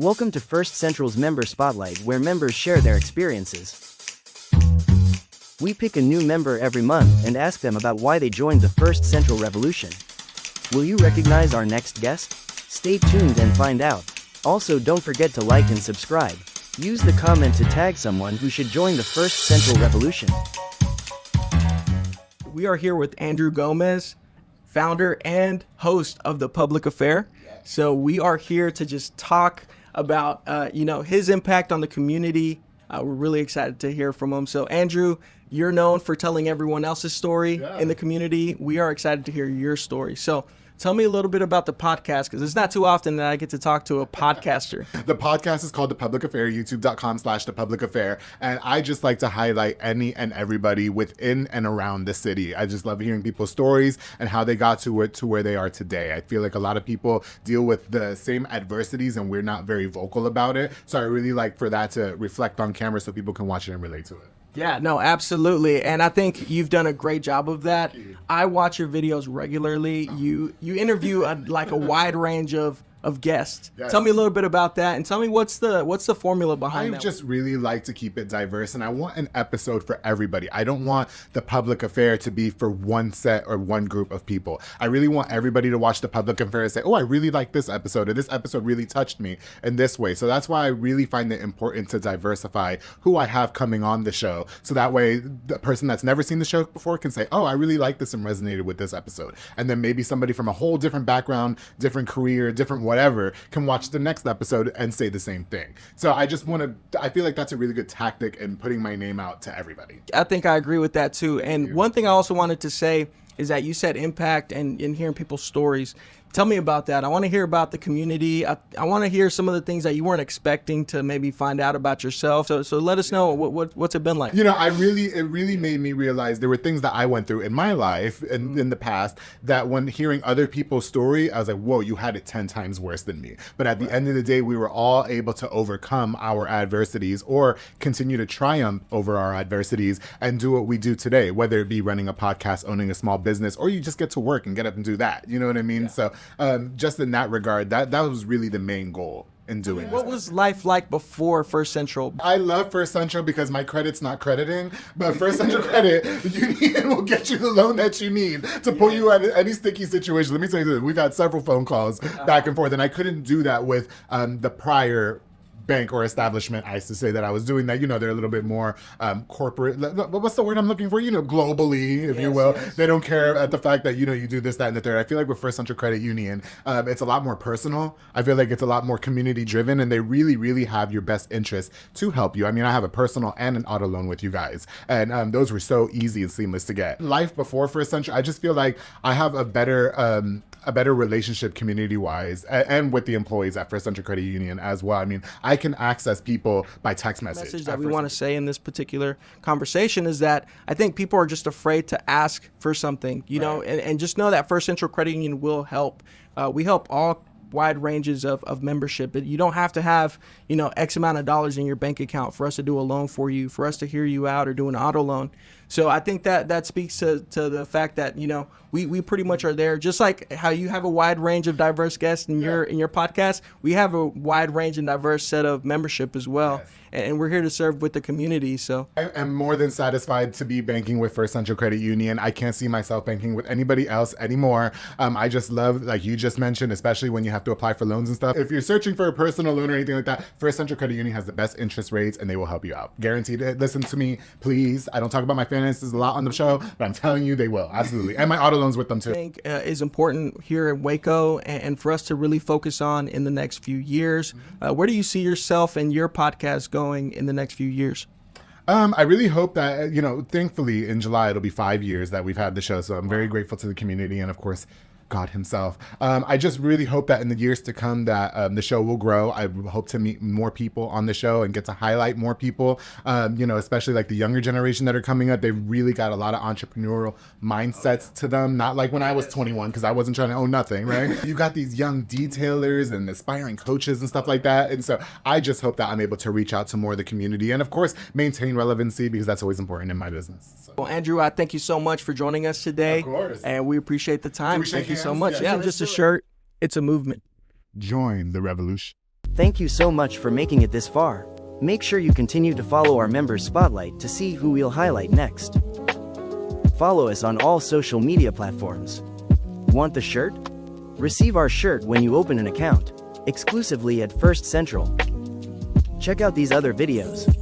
Welcome to First Central's Member Spotlight, where members share their experiences. We pick a new member every month and ask them about why they joined the First Central Revolution. Will you recognize our next guest? Stay tuned and find out. Also, don't forget to like and subscribe. Use the comment to tag someone who should join the First Central Revolution. We are here with Andrew Gomez, founder and host of The Public Affair. So we are here to just talk about, his impact on the community. We're really excited to hear from him. So Andrew, you're known for telling everyone else's story in the community. We are excited to hear your story. So tell me a little bit about the podcast, because it's not too often that I get to talk to a podcaster. The podcast is called The Public Affair, youtube.com/The Public Affair. And I just like to highlight any and everybody within and around the city. I just love hearing people's stories and how they got to where they are today. I feel like a lot of people deal with the same adversities and we're not very vocal about it. So I really like for that to reflect on camera so people can watch it and relate to it. Yeah, no, absolutely. And I think you've done a great job of that. I watch your videos regularly. You interview a wide range of guests. Yes. Tell me a little bit about that, and tell me what's the formula behind that. I just really like to keep it diverse, and I want an episode for everybody. I don't want the public affair to be for one set or one group of people. I really want everybody to watch the public affair and say, oh, I really like this episode, or this episode really touched me in this way. So that's why I really find it important to diversify who I have coming on the show. So that way the person that's never seen the show before can say, oh, I really like this and resonated with this episode. And then maybe somebody from a whole different background, different career, different whatever, can watch the next episode and say the same thing. So I feel like that's a really good tactic in putting my name out to everybody. I think I agree with that too. And one thing I also wanted to say is that you said impact and in hearing people's stories. Tell me about that. I want to hear about the community. I want to hear some of the things that you weren't expecting to maybe find out about yourself. So let us know what's it been like. You know, it really made me realize there were things that I went through in my life and in the past that when hearing other people's story, I was like, whoa, you had it 10 times worse than me. But at the end of the day, we were all able to overcome our adversities or continue to triumph over our adversities and do what we do today, whether it be running a podcast, owning a small business, or you just get to work and get up and do that. You know what I mean? Yeah. So just in that regard, that was really the main goal in doing this. What was life like before First Central? I love First Central because my credit's not crediting, but First Central Credit Union will get you the loan that you need to pull you out of any sticky situation. Let me tell you this, we've had several phone calls back and forth, and I couldn't do that with the prior bank or establishment. I used to say that I was doing that. You know, they're a little bit more corporate. What's the word I'm looking for? You know, globally, if you will. Yes. They don't care at the fact that, you know, you do this, that, and the third. I feel like with First Central Credit Union, it's a lot more personal. I feel like it's a lot more community driven, and they really, really have your best interests to help you. I mean, I have a personal and an auto loan with you guys, and those were so easy and seamless to get. Life before First Central, I just feel like I have a better relationship community-wise and with the employees at First Central Credit Union as well. I mean, I can access people by text message. The message that we want to say in this particular conversation is that I think people are just afraid to ask for something, you know, and just know that First Central Credit Union will help. We help all wide ranges of membership. You don't have to have, you know, X amount of dollars in your bank account for us to do a loan for you, for us to hear you out or do an auto loan. So I think that speaks to the fact that, you know, we pretty much are there. Just like how you have a wide range of diverse guests in your podcast, we have a wide range and diverse set of membership as well. Yes. And we're here to serve with the community. So I'm more than satisfied to be banking with First Central Credit Union. I can't see myself banking with anybody else anymore. I just love, like you just mentioned, especially when you have to apply for loans and stuff. If you're searching for a personal loan or anything like that, First Central Credit Union has the best interest rates and they will help you out. Guaranteed. Listen to me, please. I don't talk about my finances a lot on the show, but I'm telling you they will. Absolutely. And my auto loans with them too. I think is important here in Waco and for us to really focus on in the next few years. Where do you see yourself and your podcast going in the next few years? I really hope that, you know, thankfully in July, it'll be 5 years that we've had the show. So I'm very grateful to the community and, of course, God himself. I just really hope that in the years to come that the show will grow. I hope to meet more people on the show and get to highlight more people, you know, especially like the younger generation that are coming up. They've really got a lot of entrepreneurial mindsets to them. Not like when I was 21, because I wasn't trying to own nothing, right? You got these young detailers and aspiring coaches and stuff like that. And so I just hope that I'm able to reach out to more of the community and, of course, maintain relevancy because that's always important in my business. So. Well, Andrew, I thank you so much for joining us today. Of course. And we appreciate the time. Thank you so much. Yeah, just a shirt. It's a movement. Join the revolution. Thank you so much for making it this far. Make sure you continue to follow our members spotlight to see who we'll highlight next. Follow us on all social media platforms. Want the shirt? Receive our shirt when you open an account, exclusively at First Central. Check out these other videos.